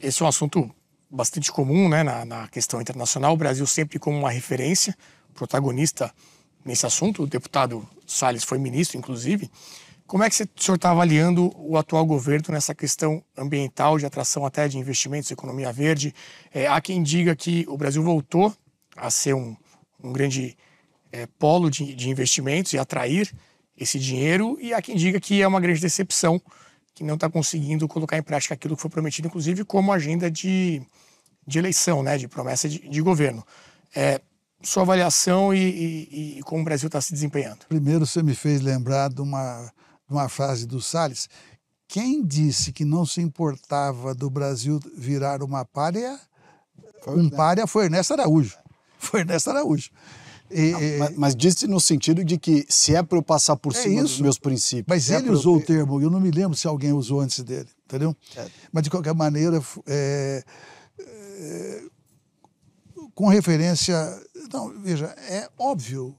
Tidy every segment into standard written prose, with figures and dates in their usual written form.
esse é um assunto bastante comum, né, na questão internacional. O Brasil sempre como uma referência, protagonista nesse assunto. O deputado Salles foi ministro, inclusive. Como é que o senhor está avaliando o atual governo nessa questão ambiental, de atração até de investimentos, economia verde? Há quem diga que o Brasil voltou a ser um grande polo de investimentos e atrair esse dinheiro, e há quem diga que é uma grande decepção, que não está conseguindo colocar em prática aquilo que foi prometido, inclusive como agenda de eleição, né, de promessa de governo. Sua avaliação e como o Brasil está se desempenhando. Primeiro, você me fez lembrar de uma frase do Salles. Quem disse que não se importava do Brasil virar uma pária, pária foi Ernesto Araújo. Foi Ernesto Araújo. Mas disse no sentido de que se é para eu passar por cima dos meus princípios... Mas ele usou o termo, eu não me lembro se alguém usou antes dele, entendeu? Mas, de qualquer maneira, com referência... Não, veja, é óbvio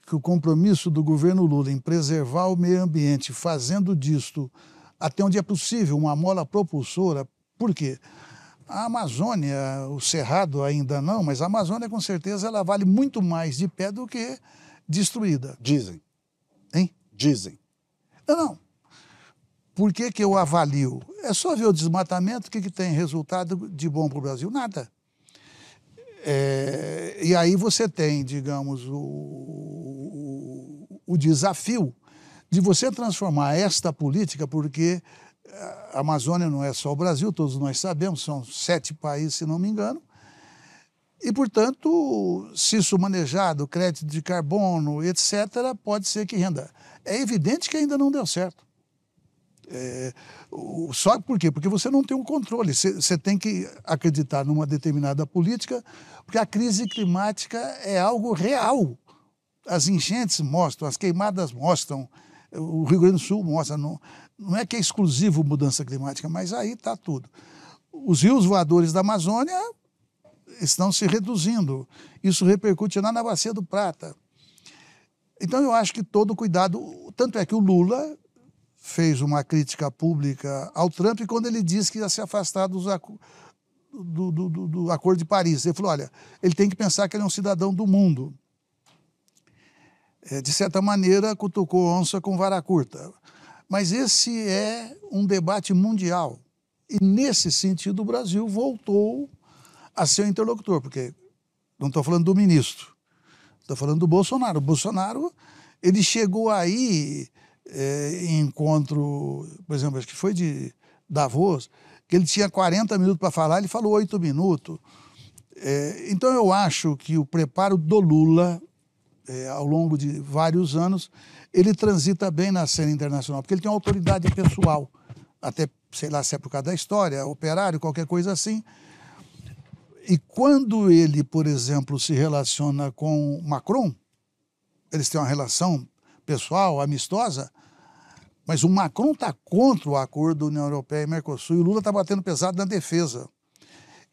que o compromisso do governo Lula em preservar o meio ambiente, fazendo disto, até onde é possível, uma mola propulsora. Por quê? A Amazônia, o Cerrado ainda não, mas a Amazônia, com certeza, ela vale muito mais de pé do que destruída. Dizem. Hein? Dizem. Não. Por que eu avalio? É só ver o desmatamento, o que tem resultado de bom para o Brasil? Nada. E aí você tem, digamos, o desafio de você transformar esta política, porque a Amazônia não é só o Brasil, todos nós sabemos, são 7 países, se não me engano, e, portanto, se isso manejado, crédito de carbono, etc., pode ser que renda. É evidente que ainda não deu certo. Só por quê? Porque você não tem um controle. Você tem que acreditar numa determinada política, porque a crise climática é algo real. As enchentes mostram, as queimadas mostram, o Rio Grande do Sul mostra. Não é que é exclusivo mudança climática, mas aí está tudo. Os rios voadores da Amazônia estão se reduzindo. Isso repercute lá na Bacia do Prata. Então eu acho que todo cuidado... Tanto é que o Lula fez uma crítica pública ao Trump quando ele disse que ia se afastar do Acordo de Paris. Ele falou, olha, ele tem que pensar que ele é um cidadão do mundo. De certa maneira, cutucou onça com vara curta. Mas esse é um debate mundial. E, nesse sentido, o Brasil voltou a ser o interlocutor, porque não estou falando do ministro, estou falando do Bolsonaro. O Bolsonaro, ele chegou aí... em encontro, por exemplo, acho que foi de Davos, que ele tinha 40 minutos para falar, ele falou 8 minutos. Então eu acho que o preparo do Lula, ao longo de vários anos, ele transita bem na cena internacional, porque ele tem uma autoridade pessoal, até, sei lá, se é por causa da história, operário, qualquer coisa assim. E quando ele, por exemplo, se relaciona com Macron, eles têm uma relação pessoal, amistosa, mas o Macron está contra o acordo da União Europeia e Mercosul, e o Lula está batendo pesado na defesa.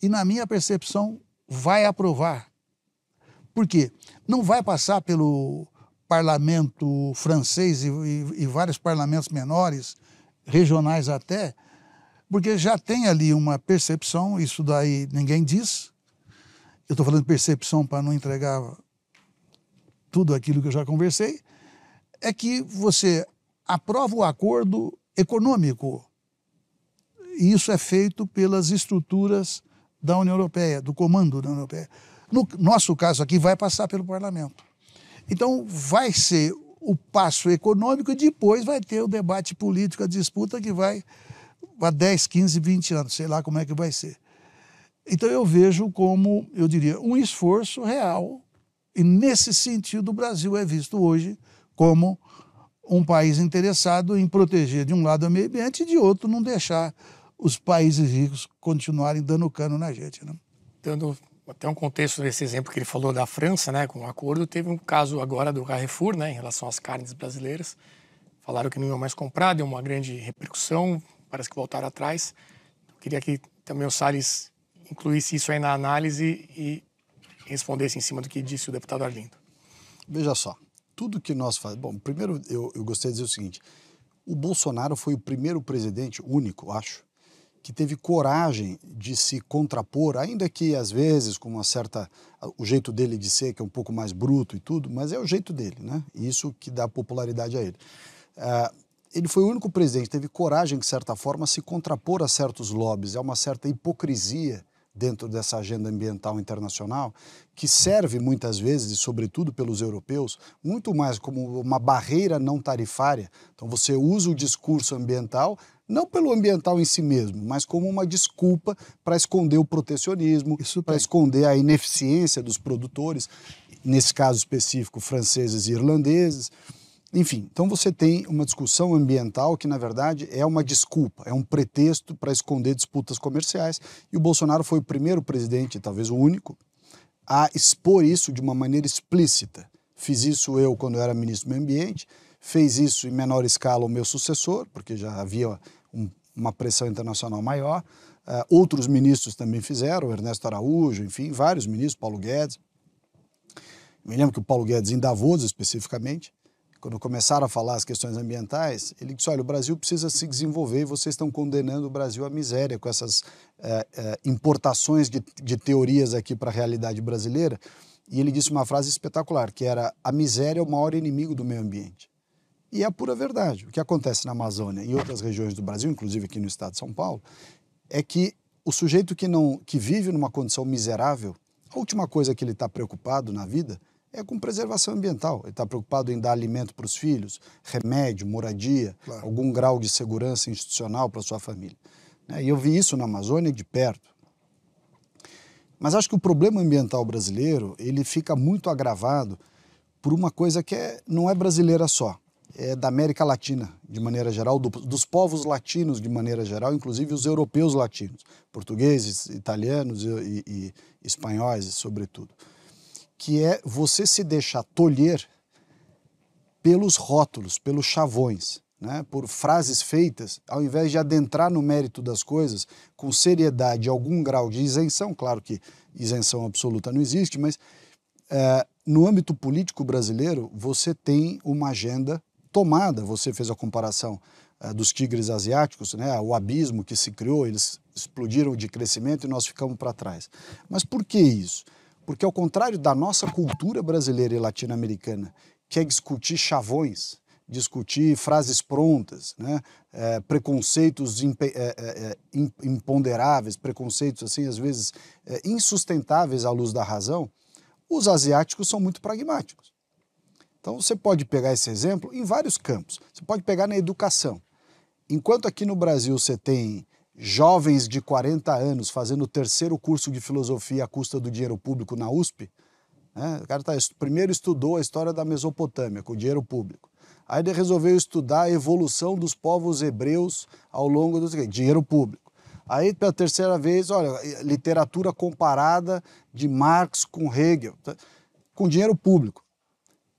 E, na minha percepção, vai aprovar. Por quê? Não vai passar pelo parlamento francês e vários parlamentos menores, regionais até, porque já tem ali uma percepção, isso daí ninguém diz. Eu estou falando de percepção para não entregar tudo aquilo que eu já conversei, é que você aprova o acordo econômico. E isso é feito pelas estruturas da União Europeia, do comando da União Europeia. No nosso caso aqui, vai passar pelo parlamento. Então, vai ser o passo econômico e depois vai ter o debate político, a disputa que vai há 10, 15, 20 anos, sei lá como é que vai ser. Então, eu vejo como, eu diria, um esforço real. E, nesse sentido, o Brasil é visto hoje como um país interessado em proteger, de um lado, o meio ambiente e, de outro, não deixar os países ricos continuarem dando cano na gente, né? Dando até um contexto desse exemplo que ele falou da França, né, com o acordo, teve um caso agora do Carrefour, né, em relação às carnes brasileiras. Falaram que não iam mais comprar, deu uma grande repercussão, parece que voltaram atrás. Eu queria que também o Salles incluísse isso aí na análise e respondesse em cima do que disse o deputado Arlindo. Veja só, tudo que nós fazemos... Bom, primeiro eu gostaria de dizer o seguinte, o Bolsonaro foi o primeiro presidente, único, acho, que teve coragem de se contrapor, ainda que às vezes com uma certa... o jeito dele de ser, que é um pouco mais bruto e tudo, mas é o jeito dele, né? Isso que dá popularidade a ele. Ele foi o único presidente que teve coragem, de certa forma, se contrapor a certos lobbies, a uma certa hipocrisia dentro dessa agenda ambiental internacional, que serve muitas vezes, e sobretudo pelos europeus, muito mais como uma barreira não tarifária. Então você usa o discurso ambiental, não pelo ambiental em si mesmo, mas como uma desculpa para esconder o protecionismo, para esconder a ineficiência dos produtores, nesse caso específico franceses e irlandeses. Enfim, então você tem uma discussão ambiental que, na verdade, é uma desculpa, é um pretexto para esconder disputas comerciais, e o Bolsonaro foi o primeiro presidente, talvez o único, a expor isso de uma maneira explícita. Fiz isso eu quando eu era ministro do Meio Ambiente, fez isso em menor escala o meu sucessor, porque já havia uma pressão internacional maior, outros ministros também fizeram, Ernesto Araújo, enfim, vários ministros, Paulo Guedes. Me lembro que o Paulo Guedes, em Davos especificamente, quando começaram a falar as questões ambientais, ele disse, olha, o Brasil precisa se desenvolver e vocês estão condenando o Brasil à miséria com essas importações de teorias aqui para a realidade brasileira. E ele disse uma frase espetacular, que era, a miséria é o maior inimigo do meio ambiente. E é a pura verdade. O que acontece na Amazônia e outras regiões do Brasil, inclusive aqui no estado de São Paulo, é que o sujeito que vive numa condição miserável, a última coisa que ele está preocupado na vida é com preservação ambiental. Ele está preocupado em dar alimento para os filhos, remédio, moradia, claro, algum grau de segurança institucional para a sua família. E eu vi isso na Amazônia de perto. Mas acho que o problema ambiental brasileiro ele fica muito agravado por uma coisa que não é brasileira só, é da América Latina, de maneira geral, dos povos latinos, de maneira geral, inclusive os europeus latinos, portugueses, italianos e espanhóis, sobretudo, que é você se deixar tolher pelos rótulos, pelos chavões, né? Por frases feitas, ao invés de adentrar no mérito das coisas com seriedade e algum grau de isenção. Claro que isenção absoluta não existe, mas no âmbito político brasileiro você tem uma agenda tomada. Você fez a comparação dos tigres asiáticos, né? O abismo que se criou, eles explodiram de crescimento e nós ficamos para trás. Mas por que isso? Porque, ao contrário da nossa cultura brasileira e latino-americana, que é discutir chavões, discutir frases prontas, né? Preconceitos imponderáveis, preconceitos, assim, às vezes, insustentáveis à luz da razão, os asiáticos são muito pragmáticos. Então, você pode pegar esse exemplo em vários campos. Você pode pegar na educação. Enquanto aqui no Brasil você tem jovens de 40 anos fazendo o terceiro curso de filosofia à custa do dinheiro público na USP, né? O cara primeiro estudou a história da Mesopotâmia com dinheiro público. Aí ele resolveu estudar a evolução dos povos hebreus ao longo do dinheiro público. Aí, pela terceira vez, olha, literatura comparada de Marx com Hegel, com dinheiro público.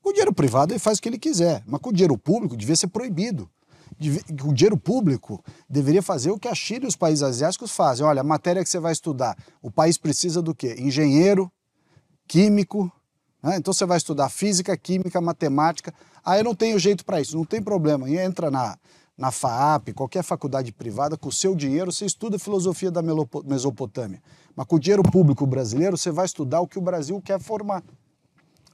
Com dinheiro privado ele faz o que ele quiser, mas com dinheiro público devia ser proibido. O dinheiro público deveria fazer o que a China e os países asiáticos fazem. Olha, a matéria que você vai estudar, o país precisa do quê? Engenheiro, químico, né? Então você vai estudar física, química, matemática. Eu não tenho jeito para isso, não tem problema. Entra na FAAP, qualquer faculdade privada, com o seu dinheiro você estuda filosofia da Mesopotâmia. Mas com o dinheiro público brasileiro você vai estudar o que o Brasil quer formar.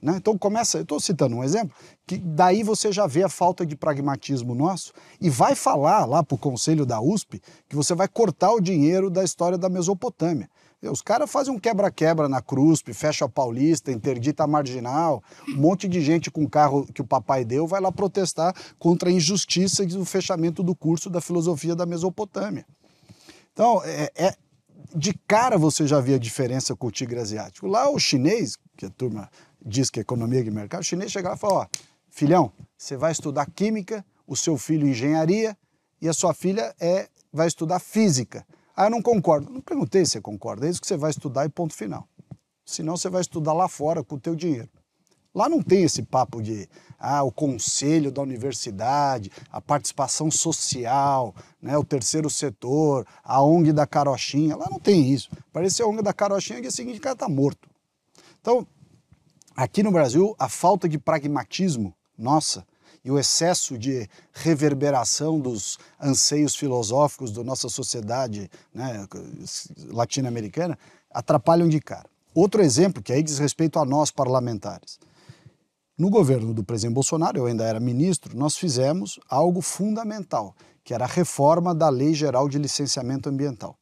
Né? Então começa, eu estou citando um exemplo, que daí você já vê a falta de pragmatismo nosso e vai falar lá para o conselho da USP que você vai cortar o dinheiro da história da Mesopotâmia. Os caras fazem um quebra-quebra na CRUSP, fecha a Paulista, interdita a Marginal, um monte de gente com carro que o papai deu vai lá protestar contra a injustiça do fechamento do curso da filosofia da Mesopotâmia. Então, de cara você já vê a diferença com o tigre asiático. Lá o chinês, que a turma diz que é economia de mercado, o chinês chegava e falava, ó, filhão, você vai estudar química, o seu filho engenharia e a sua filha vai estudar física. Eu não concordo. Não perguntei se você concorda, é isso que você vai estudar e ponto final. Senão você vai estudar lá fora com o teu dinheiro. Lá não tem esse papo de o conselho da universidade, a participação social, né, o terceiro setor, a ONG da carochinha. Lá não tem isso. Parece a ONG da carochinha que é o seguinte, o cara está morto. Então, aqui no Brasil, a falta de pragmatismo nossa e o excesso de reverberação dos anseios filosóficos da nossa sociedade, né, latino-americana atrapalham de cara. Outro exemplo, que aí diz respeito a nós parlamentares. No governo do presidente Bolsonaro, eu ainda era ministro, nós fizemos algo fundamental, que era a reforma da Lei Geral de Licenciamento Ambiental.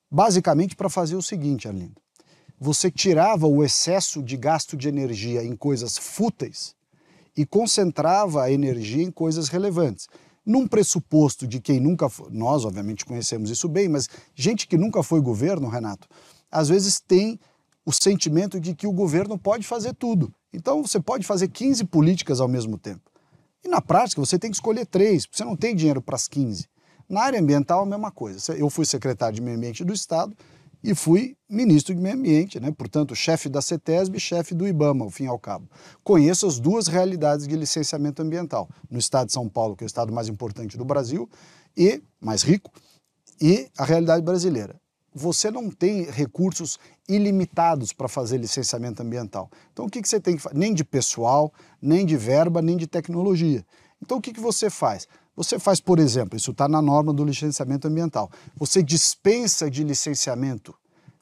Basicamente para fazer o seguinte, Arlindo, você tirava o excesso de gasto de energia em coisas fúteis e concentrava a energia em coisas relevantes. Num pressuposto de quem nunca foi, nós obviamente conhecemos isso bem, mas gente que nunca foi governo, Renato, às vezes tem o sentimento de que o governo pode fazer tudo. Então você pode fazer 15 políticas ao mesmo tempo. E na prática você tem que escolher 3, porque você não tem dinheiro para as 15. Na área ambiental a mesma coisa. Eu fui secretário de Meio Ambiente do Estado e fui ministro de Meio Ambiente, né? Portanto, chefe da CETESB e chefe do IBAMA, ao fim e ao cabo. Conheço as duas realidades de licenciamento ambiental. No estado de São Paulo, que é o estado mais importante do Brasil, e mais rico, e a realidade brasileira. Você não tem recursos ilimitados para fazer licenciamento ambiental. Então, o que você tem que fazer? Nem de pessoal, nem de verba, nem de tecnologia. Então, o que você faz? Você faz, por exemplo, isso está na norma do licenciamento ambiental, você dispensa de licenciamento,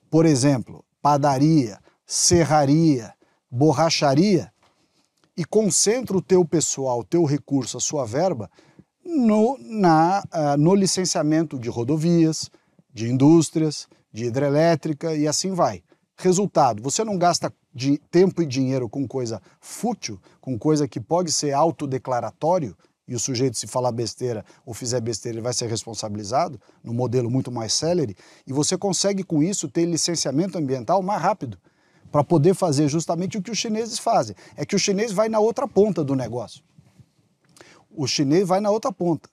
por exemplo, padaria, serraria, borracharia, e concentra o teu pessoal, o teu recurso, a sua verba, no licenciamento de rodovias, de indústrias, de hidrelétrica e assim vai. Resultado, você não gasta de tempo e dinheiro com coisa fútil, com coisa que pode ser autodeclaratório, e o sujeito, se falar besteira ou fizer besteira, ele vai ser responsabilizado, num modelo muito mais célere, e você consegue com isso ter licenciamento ambiental mais rápido, para poder fazer justamente o que os chineses fazem. É que o chinês vai na outra ponta do negócio. O chinês vai na outra ponta.